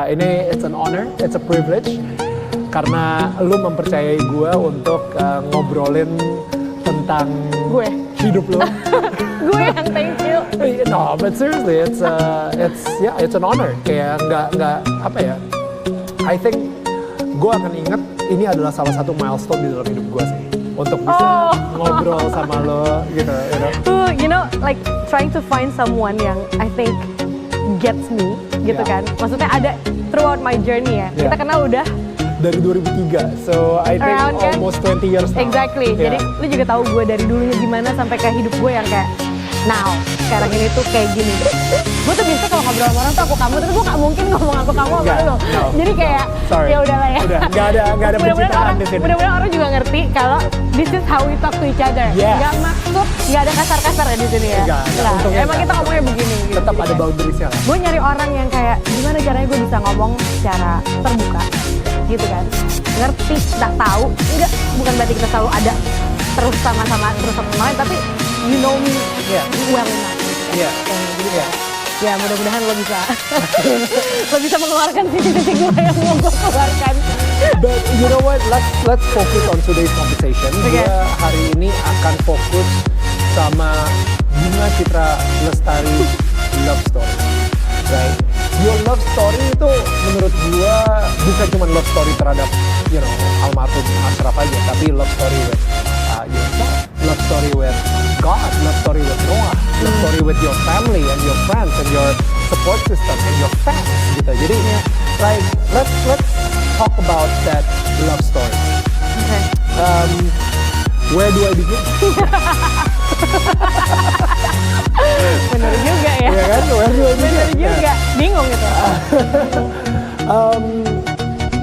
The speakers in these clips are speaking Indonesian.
Ini it's an honor, it's a privilege karena lu mempercayai gue untuk ngobrolin tentang gue hidup lu. gue yang thank you. No, but seriously, it's an honor. Kayak nggak apa ya? I think gue akan inget ini adalah salah satu milestone di dalam hidup gue sih untuk bisa ngobrol sama lo gitu. Like trying to find someone yang I think gets me gitu kan. Maksudnya ada throughout my journey ya. Kita kenal udah dari 2003, so I think almost 20 years now. Exactly. Jadi lu juga tahu gue dari dulunya gimana sampai ke hidup gue yang kayak now sekarang ini tuh kayak gini. Gue tuh biasa kalau ngobrol sama orang tuh aku kamu, tapi gue nggak mungkin ngomong aku kamu sama lo. Jadi kayak ya udahlah ya. Udah nggak ada pencitraan di sini. Mudah-mudahan orang juga ngerti kalau this is how we talk to each other. Nggak maksud nggak ada kasar-kasar ya di sini ya. Emang kita ngomongnya begini. Tetap ada boundariesnya lah. Gue nyari orang yang kayak gimana caranya gue bisa ngomong secara terbuka gitu kan, ngerti, tak tahu, enggak, bukan berarti kita selalu ada terus sama-sama lain, tapi you know me well enough. Ya mudah-mudahan lo bisa mengeluarkan sisi-sisi gue yang mau gue keluarkan. But you know what, let's focus on today's conversation. Gue hari ini akan fokus sama Bunga Citra Lestari love story, right? Your love story itu menurut gue bukan cuma love story terhadap almarhum Ashraf aja, tapi love story with yourself, love story with God, love story with Noah, love story with your family and your friends and your support system and your fans gitu. Jadi like let's talk about that love story. Okay. Where do I begin? Bener juga ya. Iya kan? Bener juga. Bingung gitu.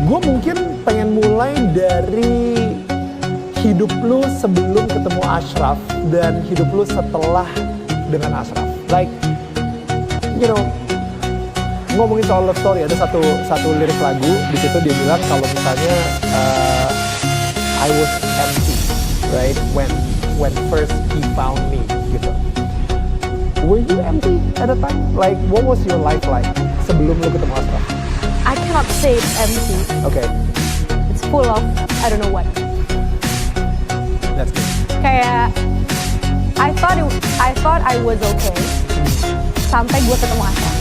Gue mungkin pengen mulai dari hidup lu sebelum ketemu Ashraf dan hidup lu setelah dengan Ashraf. Like, ngomongin soal love story, ada satu lirik lagu di situ dia bilang kalau misalnya I was empty, right? When first he found me, gitu. Were you empty at the time? Like, what was your life like sebelum lu ketemu Ashraf? I cannot say it's empty. Okay. It's full of I don't know what. That's good. Kayak I thought I was okay sampai gue ketemu Ashraf.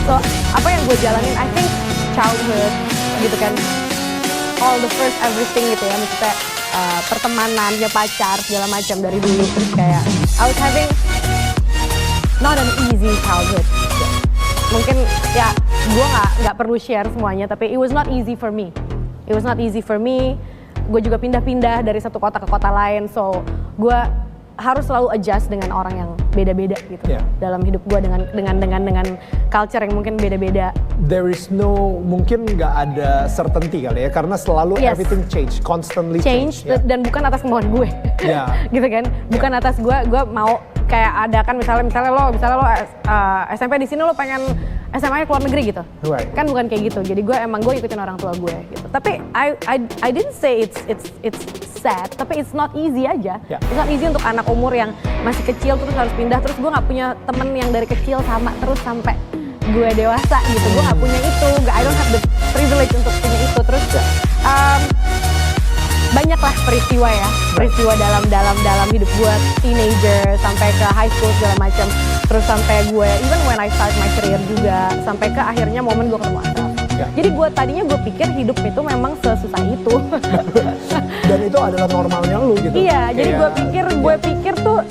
So apa yang gue jalanin, I think childhood gitu kan, all the first everything gitu ya, maksudnya pertemanan, ya pacar segala macam dari dulu, terus kayak I was having not an easy childhood. Mungkin ya gue nggak perlu share semuanya, tapi it was not easy for me. It was not easy for me. Gue juga pindah-pindah dari satu kota ke kota lain, so gue harus selalu adjust dengan orang yang beda-beda gitu dalam hidup gue dengan culture yang mungkin beda-beda. There is no, mungkin nggak ada certainty kali ya, karena selalu everything change, constantly change. Dan bukan atas kemauan gue, gitu kan? Bukan atas gue mau kayak ada kan misalnya lo SMP di sini lo pengen SMA-nya keluar negeri gitu, kan bukan kayak gitu. Jadi gue ikutin orang tua gue gitu. Tapi I didn't say it's sad, tapi it's not easy aja. It's not easy untuk anak umur yang masih kecil terus harus pindah, terus gue nggak punya temen yang dari kecil sama terus sampai gue dewasa gitu. Gue nggak punya itu, I don't have the privilege untuk punya itu. Terus banyaklah peristiwa dalam hidup gue, teenager sampai ke high school segala macam, terus sampai gue even when I start my career juga, sampai ke akhirnya momen gue ketemu Ashraf. Jadi tadinya gue pikir hidup itu memang sesusah itu. Dan itu adalah normalnya lu gitu. Iya, jadi gue pikir tuh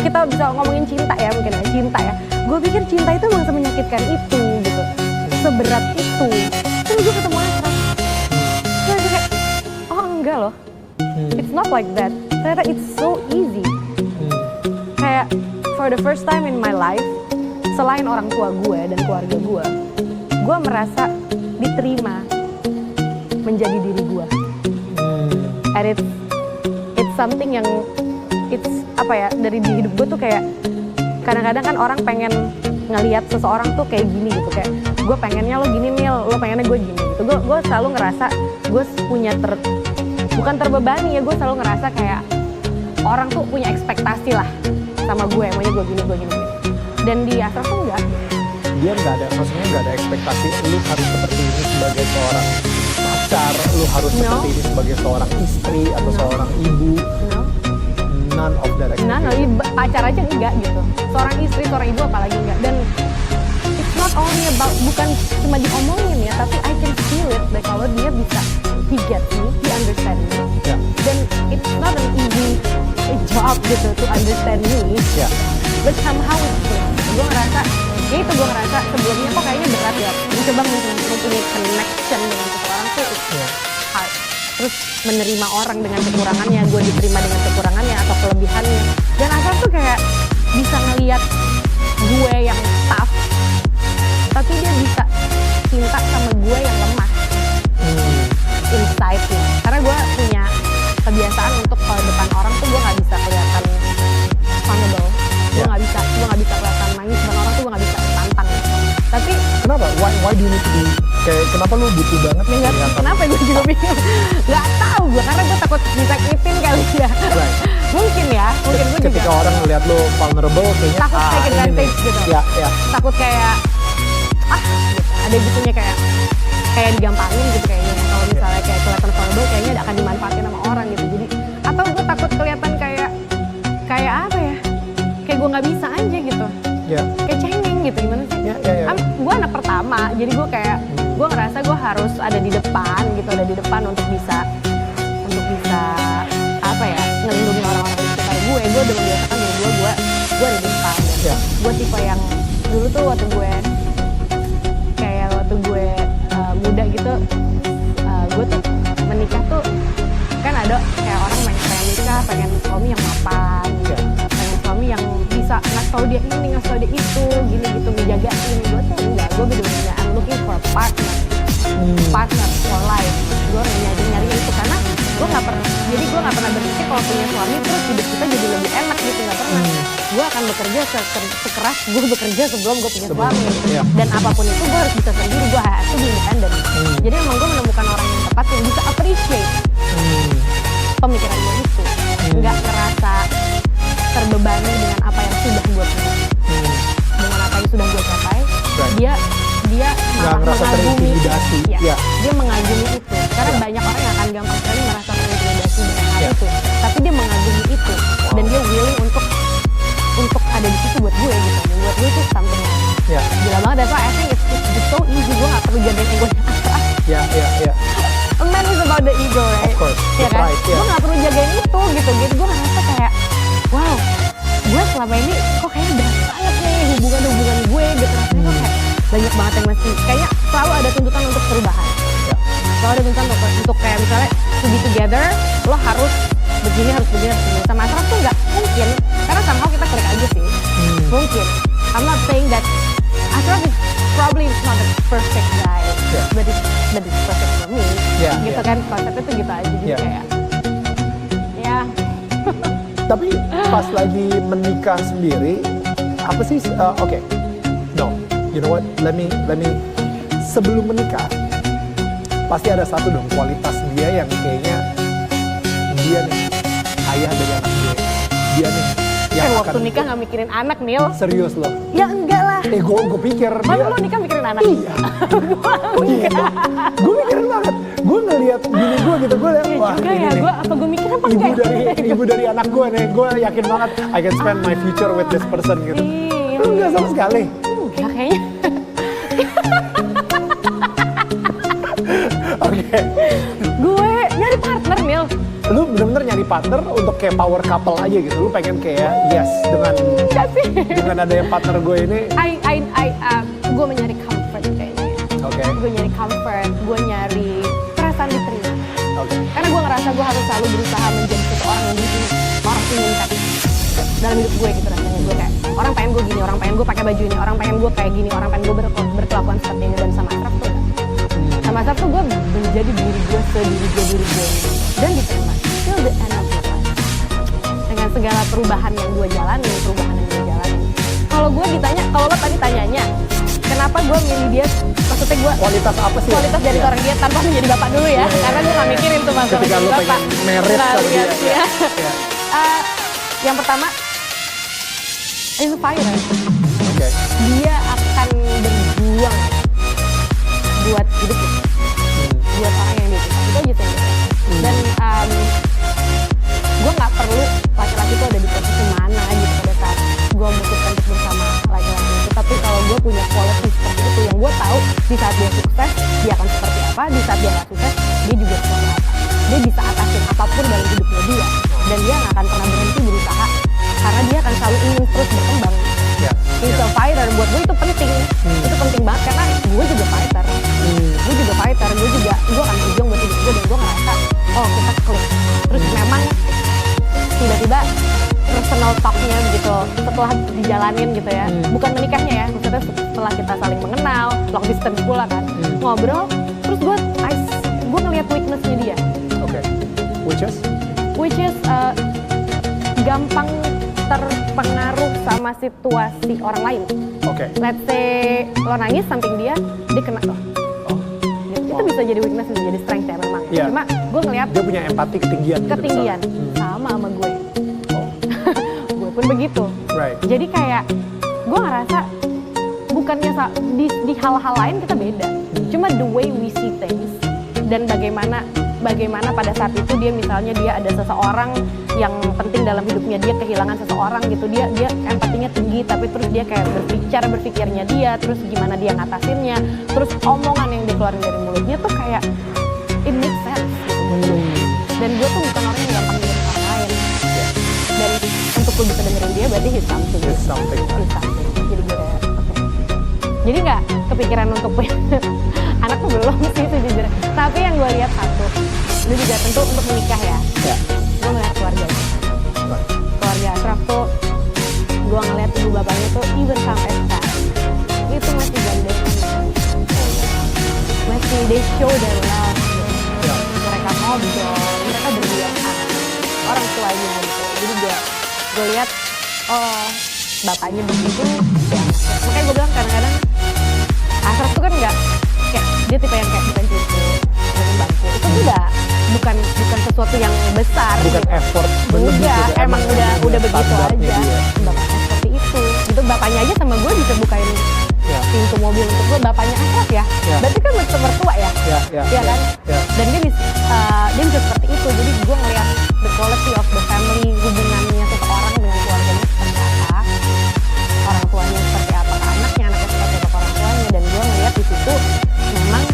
kita bisa ngomongin cinta ya, mungkin ya, cinta ya. Gue pikir cinta itu emang semenyakitkan itu gitu, seberat itu. Terus gue ketemu Ashraf, terus kayak enggak loh, it's not like that. Ternyata it's so easy. Kayak for the first time in my life, selain orang tua gue dan keluarga gue merasa diterima menjadi diri gue. And it's something yang dari di hidup gue tuh kayak kadang-kadang kan orang pengen ngelihat seseorang tuh kayak gini gitu, kayak gue pengennya lo gini Mil, lo pengennya gue gini gitu. Gue selalu ngerasa gue punya bukan terbebani ya, gue selalu ngerasa kayak orang tuh punya ekspektasi lah sama gue, maunya gue gini. Dan di Ashraf tuh enggak. dia nggak ada, maksudnya nggak ada ekspektasi lu harus seperti ini sebagai seorang pacar, lu harus No. seperti ini sebagai seorang istri atau seorang ibu. No. None of that Nah, expectation. pacar aja enggak gitu. Seorang istri, seorang ibu apalagi enggak. Dan it's not only about, bukan cuma diomongin ya, tapi I can feel it. Like kalau dia bisa, he get me, he understand me. Ya, Dan it's not an easy job gitu to understand me. ya, But somehow it's good. Gue ngerasa, ya itu gue ngerasa sebelumnya kok kayaknya berat ya. Mencoba mempunyai connection dengan seseorang tuh it's ya. hard. Terus menerima orang dengan kekurangannya, gue diterima dengan kekurangannya atau kelebihannya. Dan Ashraf tuh kayak bisa ngeliat gue yang tough, tapi dia bisa cinta sama gue yang lemah inside-nya. Karena gue punya kebiasaan untuk kalau depan orang tuh gue nggak bisa kelihatan vulnerable. Gue Ya. nggak bisa kelihatan nangis depan orang tuh gue nggak bisa tantang. Tapi Kenapa? Why do you need to be kayak kenapa lu butuh banget? ya nggak kelihatan- kenapa gue juga bingung. Nggak tahu gue karena gue takut disakitin kali ya. Right. Mungkin gue juga Ketika orang ngeliat lu vulnerable, kayaknya takut take ini nih. advantage gitu. Ya, ya. Takut kayak gitu. Ada gitunya kayak digampangin gitu kayaknya. Kalau misalnya kayak kelihatan vulnerable kayaknya akan dimanfaatin sama orang gitu. Jadi atau gue takut kelihatan kayak apa ya? Kayak gue nggak bisa aja gitu. Ya, Kayak cengeng gitu gimana sih? ya, ya, ya. Gue anak pertama, jadi gue kayak gue ngerasa gue harus ada di depan gitu, ada di depan untuk bisa apa ya ngelindungi orang-orang di sekitar gue. Gue udah membiasakan diri gue ada di depan. Ya. Gue tipe yang dulu tuh waktu gue muda gitu, gue tuh menikah tuh kan ada kayak orang pengen nikah, pengen suami yang mapan, Ya. pengen suami yang bisa ngasih tau dia ini, ngasih tau dia itu, gini gitu, ngejagain. Gue tuh enggak, gue bener-bener I'm looking for a partner for life. Gue nyari itu karena gue nggak pernah, jadi gue nggak pernah berpikir kalau punya suami terus hidup kita jadi lebih enak gitu, nggak pernah. Gue akan bekerja sekeras gue bekerja sebelum gue punya suami. Iya. Dan apapun itu gue harus bisa sendiri, gue harus be independent. Jadi emang gue menemukan orang yang tepat yang bisa appreciate pemikiran gue itu, nggak ngerasa terbebani dengan apa yang sudah gue punya, dengan apa yang sudah gue capai. Right. Dia Nggak malah ngerasa mengagumi terintimidasi. ya, Ya. dia mengagumi itu karena banyak orang yang akan gampang sekali merasa terintimidasi dengan hal Ya. itu, tapi dia mengagumi itu dan dia willing untuk ada di situ buat gue gitu. Dan buat gue itu something Ya, gila banget. That's why I think it's just so easy. Gue gak perlu jagain egonya Ashraf. ya, ya, ya. A man is about the ego, right? Of course, Ya the kan? pride, yeah. Gue gak perlu jagain itu gitu. Gue ngerasa kayak, wow, gue selama ini kok kayaknya berat banget nih hubungan gue gitu. Rasanya kok kayak banyak banget yang mesti, kayaknya selalu ada tuntutan untuk perubahan. Ya. Selalu ada tuntutan untuk kayak misalnya to be together, lo harus begini, harus begini, harus begini. Sama Ashraf tuh gak mungkin, karena somehow kita klik aja sih. Mungkin. I'm not saying that Ashraf is probably not the perfect guy, Yeah. but it's perfect for me. Yeah, Gitu yeah. kan, konsepnya tuh gitu aja. Jadi Yeah. kayak, ya Tapi pas lagi menikah sendiri, apa sih? Oke, no, you know what? Let me. Sebelum menikah, pasti ada satu dong kualitas dia yang kayaknya dia nih ayah dari anak gue. Dia nih yang waktu akan nikah gak mikirin anak, Nil. serius loh. Ya enggak lah. Gue pikir Masa dia. lo nikah mikirin anak? Iya. Gue mikirin banget. Gue ngeliat bini gue gitu, gue liat Ya wah juga ini ya, nih. gue mikir apa Ibu enggak? dari anak gue nih, gue yakin banget I can spend my future with this person gitu. Iya. Lu nggak sama sekali. Enggak kayaknya. Oke. Gue nyari partner, Nil. Lu bener-bener nyari partner untuk kayak power couple aja gitu. Lu pengen kayak yes Enggak sih. dengan ada yang partner gue ini. Gue mencari comfort kayaknya. Oke. Gue nyari comfort, gue nyari perasaan diterima. Oke. Karena gue ngerasa gue harus selalu berusaha menjadi seseorang yang gitu, orang inginkan dalam hidup gue gitu rasanya. Gue kayak orang pengen gue gini, orang pengen gue pakai baju ini, orang pengen gue kayak gini, orang pengen gue berkelakuan seperti ini. Dan sama Ashraf tuh sama Ashraf tuh gue menjadi diri gue sediri gue dan diterima till the end of my life dengan segala perubahan yang gue jalani. Kalau gue ditanya, kalau lo tadi tanyanya kenapa gue milih dia, maksudnya gue Kualitas apa sih? kualitas dari Iya. seorang dia tanpa menjadi bapak dulu ya, karena gue gak mikirin tuh masalah Ketika jadi lu bapak. pengen married Nah, sama dia. lihat ya. Iya. Yang pertama, inspirer. Oke. Dia akan berjuang buat hidup gitu. Buat orang yang dia suka, itu aja sih yang gue rasain. Dan gue nggak perlu laki-laki itu ada di posisi mana gitu pada saat gue memutuskan untuk bersama laki-laki itu. Tapi kalau gue punya quality seperti itu, yang gue tahu di saat dia sukses dia akan seperti apa, di saat dia nggak sukses dia juga seperti apa. Dia bisa atasin apapun dalam hidupnya dia, dan dia nggak akan pernah berhenti berusaha karena dia akan selalu ingin terus berkembang. He's a fighter, buat gue itu penting. Itu penting banget karena gue juga fighter. Gue akan berjuang buat hidup gue, dan gue ngerasa oh kita klik. Terus memang tiba-tiba personal talk-nya gitu setelah dijalanin gitu ya, bukan menikahnya ya, maksudnya setelah kita saling mengenal, long distance pula kan, ngobrol, terus gue ngeliat weakness-nya dia. Oke. Which is gampang terpengaruh sama situasi orang lain. Oke. Let's say lo nangis samping dia kena tuh. Gitu. Itu bisa jadi weakness, bisa jadi strength ya memang. Yeah. Cuma gue ngeliat Dia punya empati ketinggian. ketinggian sama gue. Gue pun begitu. Right. Jadi kayak gue ngerasa bukannya di hal-hal lain kita beda. Cuma the way we see things dan bagaimana pada saat itu dia misalnya dia ada seseorang yang penting dalam hidupnya, dia kehilangan seseorang gitu, dia empatinya tinggi, tapi terus dia kayak cara berpikirnya dia, terus gimana dia ngatasinnya, terus omongan yang dikeluarin dari mulutnya tuh kayak it makes sense gitu. Dan gue tuh bukan orang yang gampang dengerin orang lain, dan untuk gue bisa dengerin dia berarti he's something. Jadi gue jadi nggak kepikiran untuk punya anak tuh belum sih sejujurnya. Tapi yang gue lihat satu, lu juga tentu untuk menikah ya. Gue ngeliat keluarganya. Keluarga Ashraf tuh, gue ngeliat ibu bapaknya tuh even sampai sekarang itu masih gandengan, masih they show their love gitu. Mereka ngobrol, mereka berduaan orang tuanya gitu. Jadi gue lihat oh bapaknya begitu ya. Makanya gue bilang kadang-kadang Ashraf tuh kan nggak kayak dia tipe yang kayak bukan cucu, bukan bangku. Itu bukan sesuatu yang besar. Bukan gitu. effort. Enggak, emang udah begitu aja. Dia. Bapaknya seperti itu. Itu bapaknya aja sama gue bisa bukain pintu mobil untuk gue. Bapaknya Ashraf ya. Berarti kan mertua ya. Iya kan? Dan dia bisa seperti itu. Jadi gue ngeliat the quality of the family, hubungannya seseorang dengan keluarganya seperti apa, orang tuanya seperti apa ke anaknya seperti apa ke orang tuanya, dan gue ngeliat di situ memang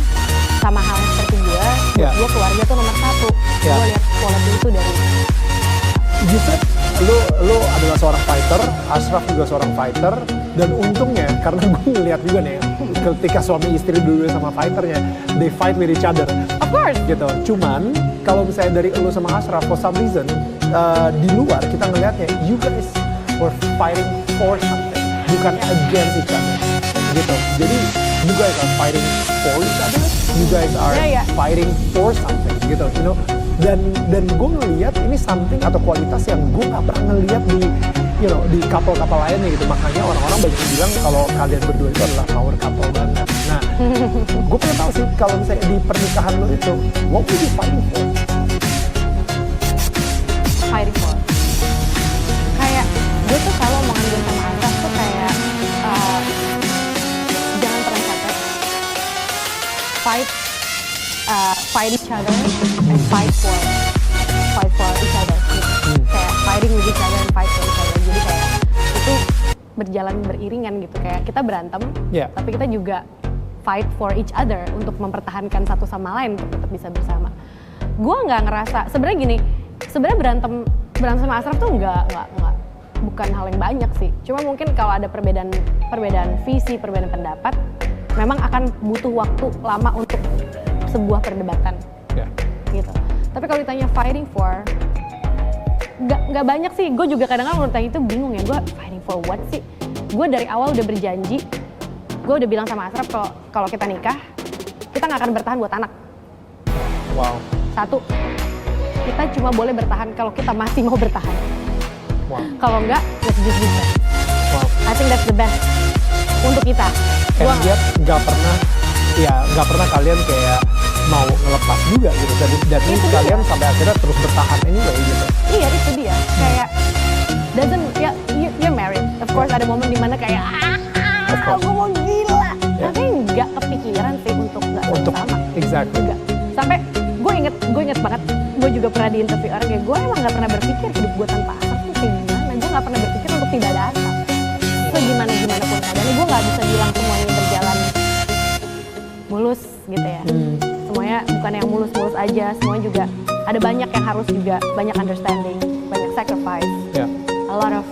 sama hal seperti gue keluarga tuh nomor satu. Gue lihat quality itu dari You said lu adalah seorang fighter, Ashraf juga seorang fighter, dan untungnya karena gue ngeliat juga nih ketika suami istri dulu sama fighternya, they fight with each other. of course Gitu. Cuman kalau misalnya dari lu sama Ashraf for some reason di luar kita ngelihatnya you guys were fighting for something, bukan against each other. Gitu. Jadi you guys are fighting for each other, you guys are fighting for something gitu, you know. Dan gue ngelihat ini something atau kualitas yang gue nggak pernah ngelihat di couple-couple lainnya gitu. Makanya orang-orang banyak yang bilang kalau kalian berdua itu adalah power couple banget. Nah, gue pengen tahu sih kalau misalnya di pernikahan lo itu, what would you fighting for? Fighting for. Kayak gue tuh kalau omongan gue sama Ashraf tuh kayak jangan pernah capek. Fight each other and fight for each other. Kayak fighting with each other and fight for each other. Jadi kayak itu berjalan beriringan gitu. Kayak kita berantem, tapi kita juga fight for each other untuk mempertahankan satu sama lain untuk tetap bisa bersama. Gue nggak ngerasa sebenarnya gini. Sebenarnya berantem sama Ashraf tuh bukan hal yang banyak sih. Cuma mungkin kalau ada perbedaan visi, perbedaan pendapat, memang akan butuh waktu lama untuk sebuah perdebatan. Gitu. Tapi kalau ditanya fighting for, nggak banyak sih. Gue juga kadang-kadang menurut tanya itu bingung ya. Gue fighting for what sih? Gue dari awal udah berjanji. Gue udah bilang sama Ashraf kalau kita nikah, kita nggak akan bertahan buat anak. Wow. Satu, kita cuma boleh bertahan kalau kita masih mau bertahan. Wow. Kalau enggak, let's just be friends. Wow. I think that's the best untuk kita. Kayak dia nggak pernah kalian kayak mau ngelepas juga gitu. Dan ini kalian sampai akhirnya terus bertahan anyway gitu. Iya, itu dia. Kayak you're married. Of course ada momen dimana kayak gue mau gila. Tapi nggak kepikiran sih untuk nggak sama. Exactly. Enggak. Sampai gue inget banget, gue juga pernah di interview orang kayak gue emang nggak pernah berpikir hidup gue tanpa asap tuh kayak gimana. Gue nggak pernah berpikir untuk tidak ada asap. So gimana pun keadaannya, gue nggak bisa bilang semuanya berjalan mulus gitu ya. Semuanya bukan yang mulus-mulus aja, semuanya juga ada banyak yang harus juga banyak understanding, banyak sacrifice, Yeah. a lot of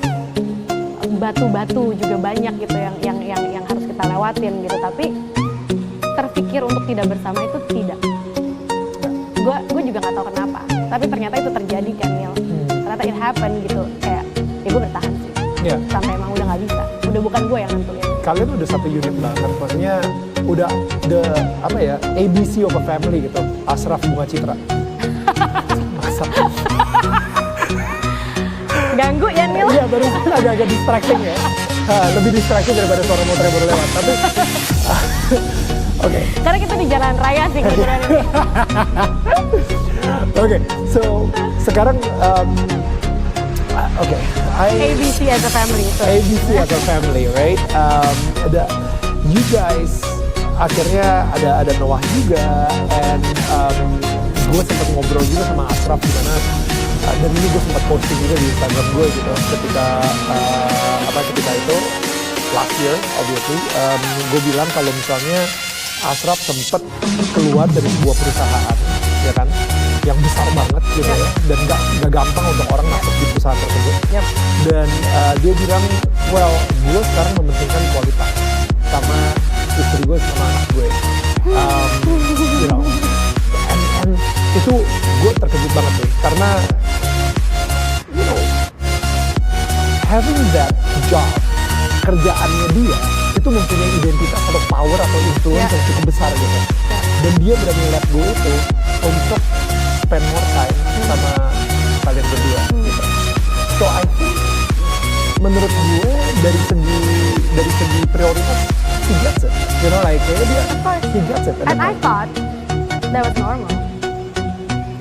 batu-batu juga banyak gitu yang harus kita lewatin gitu. Tapi terpikir untuk tidak bersama itu tidak. Gue juga nggak tahu kenapa, tapi ternyata itu terjadi kan Neil. Ternyata it happen gitu, kayak ya gue bertahan sih. Yeah. Sampai emang udah nggak bisa, udah bukan gue yang nentuin. Kalian udah satu unit banget, maksudnya udah the apa ya, ABC of a family gitu. Ashraf, Bunga Citra. Maksud. Ganggu ya Neil? Iya, barusan agak-agak distracting ya. Lebih distracting daripada suara motor yang baru lewat. Tapi oke. Karena kita di jalan raya sih kebetulan ini. Oke, so sekarang oke, ABC as a family. So. ABC as a family, right? You guys akhirnya ada Noah juga, and gue sempat ngobrol juga sama Ashraf di mana, dan ini gue sempat posting juga di Instagram gue gitu ketika ketika itu last year, obviously, gue bilang kalau misalnya Ashraf sempat keluar dari sebuah perusahaan, ya kan, yang besar banget gitu ya, dan gak gampang untuk orang masuk di perusahaan tersebut. Yep. Dan dia bilang, well, gue sekarang mementingkan kualitas sama istri gue sama anak gue. You know, and itu gue terkejut banget nih, karena you know, having that job, kerjaannya dia itu mempunyai identitas atau power atau influence yang cukup besar gitu. Dan dia berani let go itu untuk spend more time sama kalian berdua gitu. So I think menurut gue dari segi prioritas, he gets it. You know, like dia, he gets it. And I thought that was normal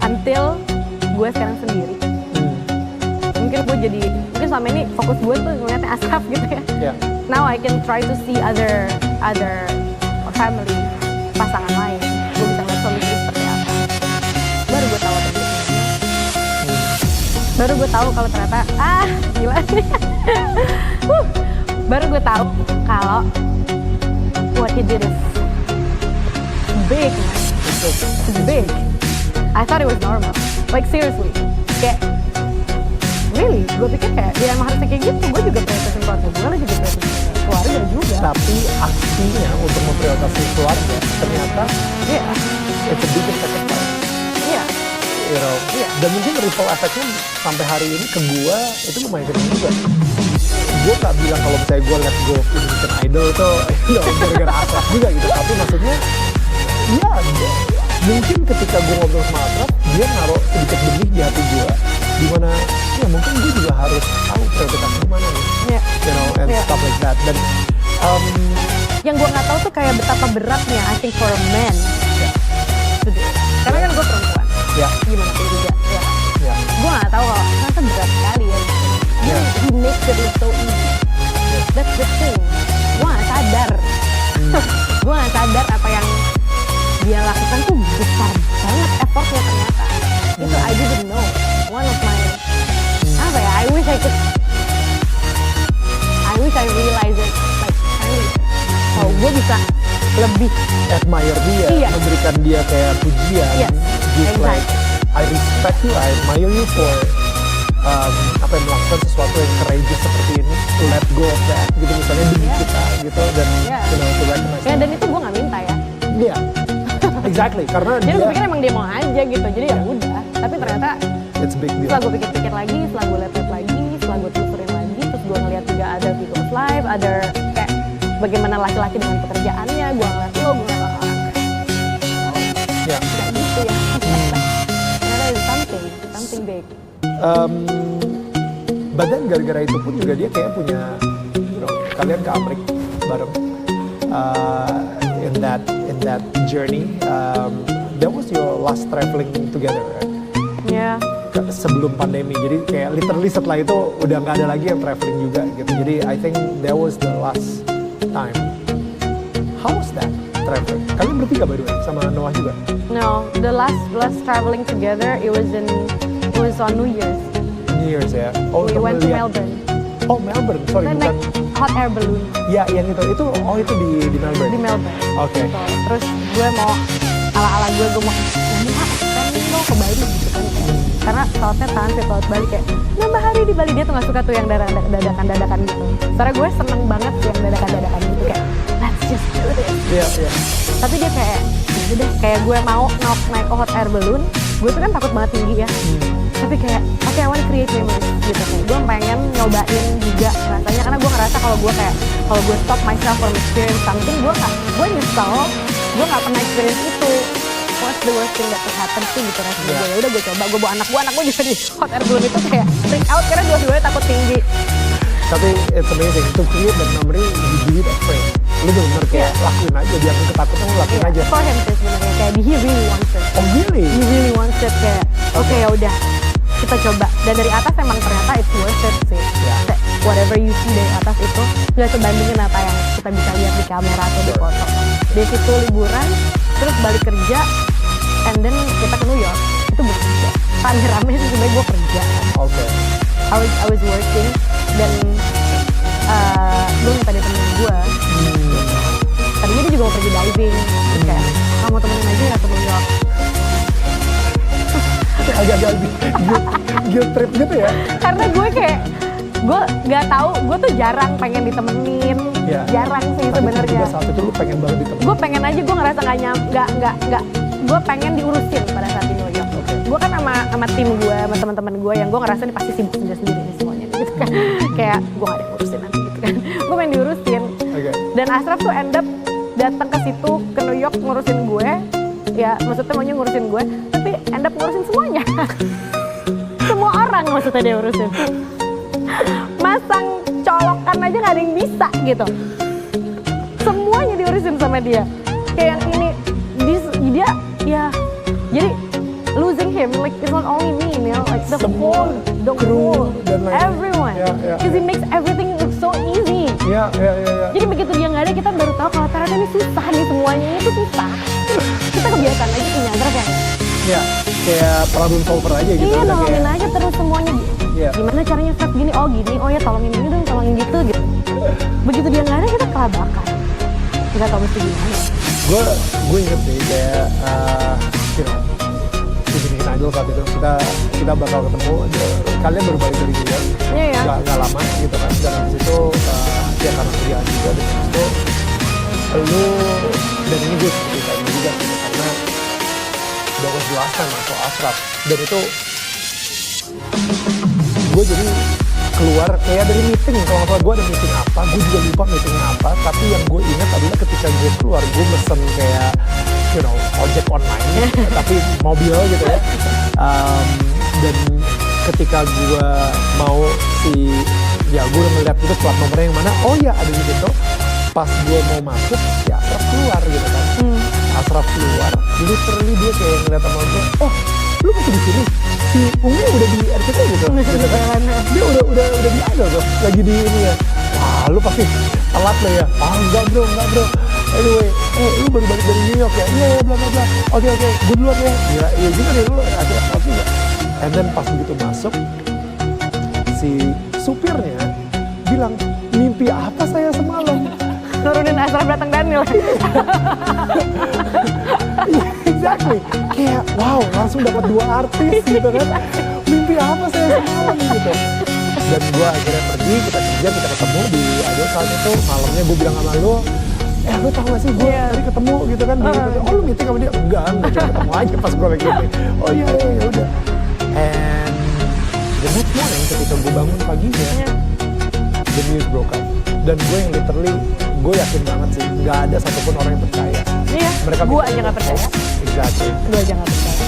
until gue sekarang sendiri. Mungkin selama ini fokus gue tuh ngeliatnya Ashraf gitu ya. Yeah. Now I can try to see other family, pasangan lain. Gue bisa ngeliat suami istri seperti apa. Baru gue tahu tadi. Baru gue tahu kalau ternyata gila nih. Baru gue tahu kalau what he did is big, man. It's big. I thought it was normal. Like seriously, kayak really, gue pikir kayak dia emang harusnya kayak gitu. Gue juga prioritasin keluarga gue, lo juga prioritasin keluarga juga. Tapi aksinya untuk memprioritaskan keluarga ternyata it's a bigger sacrifice. Iya. You know, dan mungkin ripple effect-nya sampai hari ini ke gue itu lumayan gede juga. Gue gak bilang kalau misalnya gue let go of Indonesian Idol itu gara-gara Ashraf juga gitu. Tapi maksudnya, ya mungkin ketika gue ngobrol sama Ashraf, dia naruh sedikit benih di hati gue, dimana ya mungkin gue juga harus tahu prioritas mana nih, you know, and stuff like that. Dan yang gue nggak tahu tuh kayak betapa beratnya I think for a man to do it. Karena kan gue perempuan, gimana pun juga, ya. Gue nggak tahu kalau ternyata berat sekali ya. He makes it look so easy. That's the thing. Gue nggak sadar. Gue nggak sadar apa yang dia lakukan tuh besar banget effortnya ternyata. Itu I didn't know. One of my I wish I realize it like earlier. So gue bisa lebih admire dia, memberikan dia kayak pujian. Yes, Just exactly. like I respect you, I admire you for melakukan sesuatu yang courageous seperti ini, to let go of that, gitu misalnya demi kita, gitu, dan you know, to recognize. Ya dan itu gue nggak minta ya. Iya, exactly, karena Jadi dia. gue pikir emang dia mau aja gitu, jadi ya udah. Tapi ternyata It's a big deal. setelah gue pikir-pikir lagi, setelah gue lihat lagi, setelah gue telusurin lagi, terus gue ngeliat juga ada people's life, ada kayak bagaimana laki-laki dengan pekerjaannya, gue ngeliat lo, gue ngeliat orang Ya. kayak gitu ya. Ternyata ada something big. Badan gara-gara itu pun juga dia kayak punya, you know, kalian ke Amerika bareng in that journey. That was your last traveling together, right? Ya. Sebelum pandemi, jadi kayak literally setelah itu udah nggak ada lagi yang traveling juga gitu. Jadi I think that was the last time. How was that traveling? Kalian bertiga by the way, sama Noah juga? No, the last traveling together, it was on New Year's. New Year's ya? Oh, We untuk went to melihat- Melbourne. Oh Melbourne, sorry Then bukan. naik hot air balloon Ya yang itu di Melbourne? di Melbourne. Oke. Gitu. Terus gue mau ala-ala gue mau kan lo ke Bali gitu kan. Karena pesawatnya transit laut Bali kayak nambah hari di Bali, dia tuh gak suka tuh yang dadakan gitu. Soalnya gue seneng banget tuh yang dadakan gitu kayak let's just do this. Iya. Tapi dia kayak "Ya udah kayak gue mau naik ke hot air balloon, gue tuh kan takut banget tinggi ya. Tapi kayak oke, I want to create memories gitu kayak gue pengen nyobain juga rasanya, karena gue ngerasa kalau gue stop myself from experience something, gue nyesel gue nggak pernah experience itu. What's the worst thing that could happen sih gitu rasanya. Yeah. Gue udah gue coba, gue bawa anak gue juga di hot air balloon itu kayak freak out karena dua-duanya takut tinggi. Tapi it's amazing, to create that memory, you do it afraid. Lu bener kayak lakuin aja, biar lu ketakutan lu lakuin aja. For him sih sebenarnya kayak he really wants it. Oh really? He really wants it kayak oke ya udah kita coba, dan dari atas emang ternyata it's worth it sih. Ya. Kayak whatever you see dari atas itu nggak sebandingin apa yang kita bisa lihat di kamera atau di foto. Dari situ liburan, terus balik kerja, and then kita ke New York, itu bekerja. Rame-rame sih sebenarnya gue kerja. Oke. I was working, dan gue minta dia temenin gue. Tadinya dia juga mau pergi diving, terus kayak kamu temenin aja ya ke New York. Agak-agak guilt trip gitu ya? Karena gue kayak gue nggak tahu, gue tuh jarang pengen ditemenin, Ya. jarang sih Tapi sebenarnya. juga saat itu lu pengen banget ditemenin. Gue pengen aja, gue ngerasa nggak, gue pengen diurusin pada saat di New York. Oke. Gue kan sama tim gue, sama teman-teman gue yang gue ngerasa ini pasti sibuk sendiri nih semuanya gitu kan. Kayak gue gak ada yang ngurusin nanti gitu kan. Gue pengen diurusin. Oke. Dan Ashraf tuh end up datang ke situ ke New York ngurusin gue. Ya maksudnya maunya ngurusin gue, tapi end up ngurusin semuanya. Semua orang maksudnya dia urusin. Masang colokan aja gak ada yang bisa gitu. Semuanya diurusin sama dia. Kayak yang ini, dia ya, jadi losing him like it's not only me, you know, like the Semua whole kru dan lain-lain. everyone, Ya. because he makes everything look so easy. Iya. Jadi begitu dia nggak ada, kita baru tahu kalau ternyata ini susah nih, semuanya itu susah. Kita kebiasaan aja punya Ashraf ya. Iya, kayak problem solver aja gitu. Iya, Udah nolongin kayak- aja terus semuanya. Iya. Gimana caranya Ashraf gini? Oh gini, oh ya tolongin ini dong, tolongin gitu. Begitu dia nggak ada, kita kelabakan. Kita tahu mesti gimana. Gue inget sih kayak you know, di Bikin Idol saat itu kita bakal ketemu, kalian baru balik dari New York, Iya ya. nggak lama gitu kan, dan habis itu ya karena kerjaan juga, dan habis itu lu, dan ini gue cerita ini juga gitu, karena udah jelasan atau Ashraf, dan itu gue jadi keluar kayak dari meeting, kalau nggak salah gue ada meeting apa, gue juga lupa meetingnya apa, tapi yang gue ingat adalah ketika gue keluar, gue mesen kayak you know, ojek online, tapi mobil gitu ya. Dan ketika gue mau ya gue udah ngeliat itu plat nomornya yang mana, oh ya ada di situ. Pas gue mau masuk, ya Ashraf keluar gitu kan. Ashraf keluar, literally dia kayak ngeliat sama gue, oh lu masih di sini? Si Ungu udah di RCT gitu, gitu kan. Dia udah di Idol tuh, lagi di ini ya. Wah lu pasti telat lo ya. Ah enggak bro. Anyway, lu baru balik dari New York ya? Iya, bla bla bla. Oke, gue duluan ya. Iya juga deh lu, ada apa juga. And then pas begitu masuk, si supirnya bilang, mimpi apa saya semalam? Nurunin Ashraf datang Daniel. Iya, exactly. Kayak wow, langsung dapat 2 artis gitu kan. Mimpi apa saya semalam gitu. Dan gue akhirnya pergi, kita kerja, kita ketemu di Idol saat itu. Malamnya gue bilang sama lu, lu tau gak sih gue tadi ketemu gitu kan. Oh lu meeting sama dia? Enggak, cuma ketemu aja pas gue lagi meeting. Oh iya, ya udah. And the next morning ketika gue bangun paginya, the news broke out. Dan gue yang literally, gue yakin banget sih, gak ada satupun orang yang percaya. Iya, Mereka gue bilang, aja nggak percaya. Exactly. Gue aja nggak percaya.